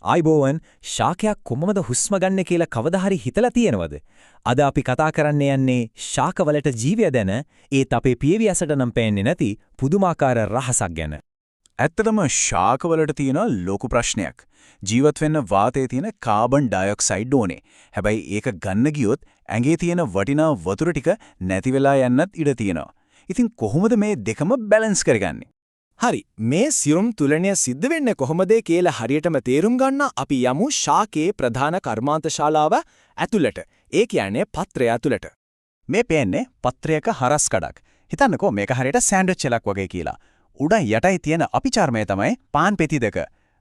ආයිබෝවන් ශාකයක් කොහොමද හුස්ම ගන්න කියලා කවදා හරි හිතලා තියෙනවද? අද අපි කතා කරන්න යන්නේ ශාකවලට ජීවය දැන ඒත් අපේ පියවියසට නම් පේන්නේ නැති පුදුමාකාර රහසක් ගැන. ඇත්තටම ශාකවලට තියෙන ලොකු ප්‍රශ්නයක්. ජීවත් වෙන්න වාතයේ තියෙන කාබන් ඩයොක්සයිඩ් ඕනේ. හැබැයි ඒක ගන්න ගියොත් ඇඟේ තියෙන වටිනා වතුර ටික නැති වෙලා යන්නත් ඉඩ තියෙනවා. ඉතින් කොහොමද මේ දෙකම බැලන්ස් කරගන්නේ? හරි මේ සිරුම් තුලණය සිද්ධ වෙන්නේ කොහොමද කියලා හරියටම තේරුම් ගන්න අපි යමු ශාකයේ ප්‍රධාන කර්මාන්තශාලාව ඇතුළට. ඒ කියන්නේ පත්‍රය ඇතුළට. මේ පේන්නේ පත්‍රයක හරස් කඩක්. හිතන්නකෝ මේක හරියට සෑන්ඩ්විච් එකක් වගේ කියලා. උඩ යටයි තියෙන අපිචාර්මය තමයි පාන් පෙති දෙක.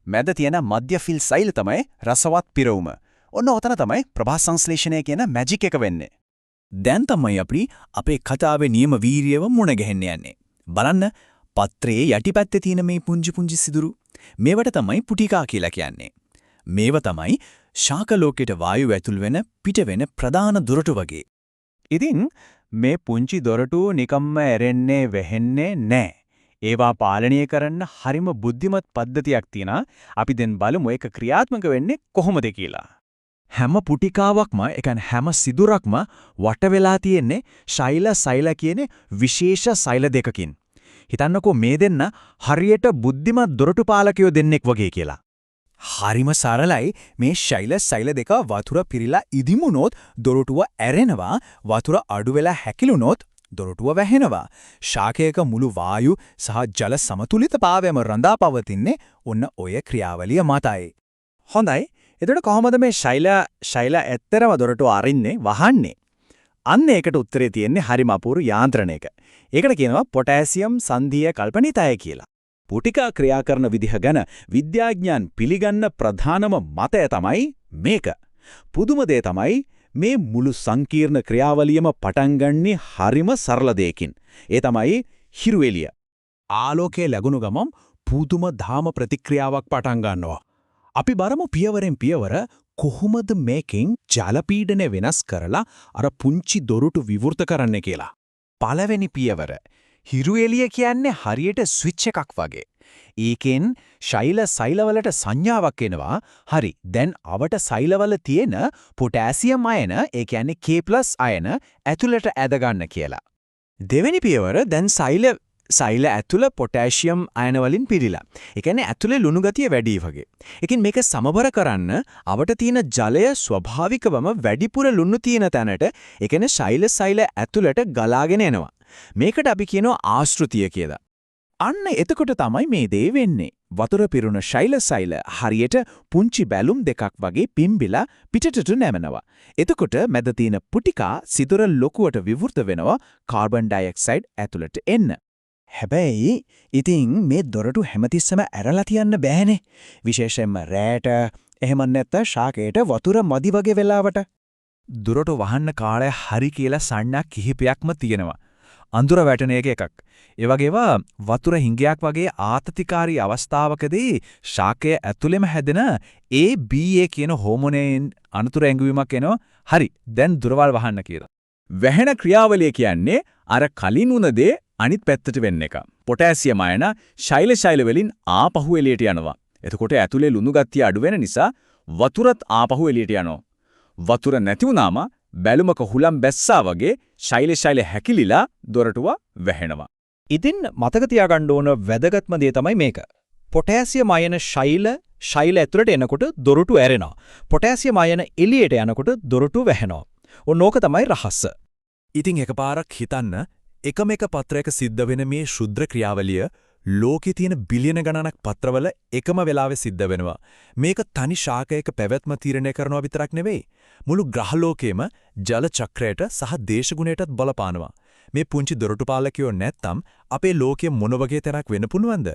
මැද තියෙන මධ්‍ය ෆිල් සෛල තමයි රසවත් පිරවුම. ඔන්න ඔතන තමයි ප්‍රභා සංශ්ලේෂණය කියන මැජික් එක වෙන්නේ. දැන් තමයි අපි අපේ කතාවේ නියම වීරියව මුණ ගැහෙන්න යන්නේ. බලන්න පත්‍රයේ යටිපැත්තේ තියෙන මේ පුංචි සිදුරු මේවට තමයි පුටිකා කියලා කියන්නේ. මේව තමයි ශාක ලෝකයට වායුව ඇතුල් වෙන පිට වෙන ප්‍රධාන දොරටු වගේ. ඉතින් මේ පුංචි දොරටු නිකම්ම ඇරෙන්නේ වෙහෙන්නේ නැහැ. ඒවා පාලනය කරන්න හරිම බුද්ධිමත් පද්ධතියක් තියෙනවා. අපි දැන් බලමු ඒක ක්‍රියාත්මක වෙන්නේ කොහොමද කියලා. හැම පුටිකාවක්ම ඒ කියන්නේ හැම සිදුරක්ම වට වෙලා තියෙන්නේ සෛල කියන විශේෂ සෛල දෙකකින්. හිතන්නකෝ මේ දෙන්න හරියට බුද්ධිමත් දොරටු පාලකයෝ දෙන්නෙක් වගේ කියලා. හරිම සරලයි මේ සෛල දෙක වතුර පිරීලා ඉදිමුනොත් දොරටුව ඇරෙනවා වතුර අඩු වෙලා හැකිලුනොත් දොරටුව වැහෙනවා. ශාකයක මුළු වායු සහ ජල සමතුලිතතාවයම රඳා පවතින්නේ ඔන්න ඔය ක්‍රියාවලිය මතයි. හොඳයි. එතකොට කොහොමද මේ ශෛල ඇත්තරම දොරටුව අරින්නේ වහන්නේ? අන්න ඒකට උත්තරේ තියෙන්නේ හරිම අපූර්ව යාන්ත්‍රණයක. ඒකට කියනවා පොටෑසියම් සංධීය කල්පනිතය කියලා. පුටිකා ක්‍රියා කරන විදිහ ගැන විද්‍යාඥයන් පිළිගන්න ප්‍රධානම මතය තමයි මේක. පුදුම දේ තමයි මේ මුළු සංකීර්ණ ක්‍රියාවලියම පටන් ගන්නේ හරිම සරල දෙයකින්. ඒ තමයි හිරු එළිය. ආලෝකයේ ලැබුණු ගමන් පුදුම ධාම ප්‍රතික්‍රියාවක් පටන් ගන්නවා. අපි බලමු පියවරෙන් පියවර කොහොමද මේකෙන් ජල පීඩනය වෙනස් කරලා අර පුංචි දොරටු විවෘත කරන්න කියලා. පළවෙනි පියවර හිරු එළිය කියන්නේ හරියට ස්විච් එකක් වගේ. ඒකෙන් සෛලවලට සංඥාවක් එනවා. හරි දැන් අවට සෛලවල තියෙන පොටෑසියම් අයන ඒ කියන්නේ K+ අයන ඇතුළට ඇද ගන්න කියලා. දෙවෙනි පියවර දැන් සෛල ඇතුළ පොටෑසියම් අයන වලින් පිරීලා. ඒ කියන්නේ ඇතුලේ ලුණු ගතිය වැඩි වගේ. ඒකින් මේක සමබර කරන්න අවට තියෙන ජලය ස්වභාවිකවම වැඩිපුර ලුණු තියෙන තැනට ඒ කියන්නේ සෛල ඇතුළට ගලාගෙන එනවා. මේකට අපි කියනවා ආශ්‍රිතිය කියලා. අන්න එතකොට තමයි මේ දේ වෙන්නේ. වතුර පිරුණ සෛල හරියට පුංචි බැලුම් දෙකක් වගේ පිම්බිලා පිටටට නැමෙනවා. එතකොට මැද තියෙන පුටිකා සිදුර ලොකුවට විවෘත වෙනවා කාබන් ඩයොක්සයිඩ් ඇතුළට එන්න. හැබැයි ඉතින් මේ දොරටු හැමතිස්සම ඇරලා තියන්න බෑනේ. විශේෂයෙන්ම රැට එහෙම නැත්නම් ශාකයට වතුර මදි වගේ වෙලාවට. දොරටු වහන්න කාලය හරි කියලා සන්නක් කිහිපයක්ම තියෙනවා. අඳුර වැටෙන එකක්. ඒ වගේම වතුර හිඟයක් වගේ ආතතිකාරී අවස්ථාවකදී ශාකය ඇතුළෙම හැදෙන ABA කියන හෝමෝනයෙන් අනතුරු ඇඟවීමක් එනවා. හරි දැන් දොරවල් වහන්න කියලා. වැහෙන ක්‍රියාවලිය කියන්නේ අර කලින් උන දේ අනිත් පැත්තට වෙන්න එක. පොටෑසියම් අයන සෛල වලින් ආපහු එළියට යනවා. එතකොට ඇතුලේ ලුණු ගතිය අඩු වෙන නිසා වතුරත් ආපහු එළියට යනවා. වතුර නැති වුනාම බැලුමක හුලම් බැස්සා වගේ සෛල හැකිලිලා දොරටුව වැහෙනවා. ඉතින් මතක තියාගන්න ඕන වැදගත්ම දේ තමයි මේක. පොටෑසියම් අයන ශෛල ඇතුළට එනකොට දොරටු ඇරෙනවා. පොටෑසියම් අයන එළියට යනකොට දොරටු වැහෙනවා. ඕක තමයි රහස. ඉතින් එකපාරක් හිතන්න එකම එක පත්‍රයක සිද්ධ වෙන මේ ශුද්‍ර ක්‍රියාවලිය ලෝකේ තියෙන බිලියන ගණනක් පත්‍රවල එකම වෙලාවෙ සිද්ධ වෙනවා. මේක තනි ශාකයක පැවැත්ම තීරණය කරනවා විතරක් නෙවෙයි. මුළු ග්‍රහලෝකෙම ජල චක්‍රයට සහ දේශගුණයටත් බලපානවා. මේ පුංචි දොරටු පාලකයෝ නැත්තම් අපේ ලෝකෙ මොන වගේ තැනක් වෙන්න පුළුවන්ද?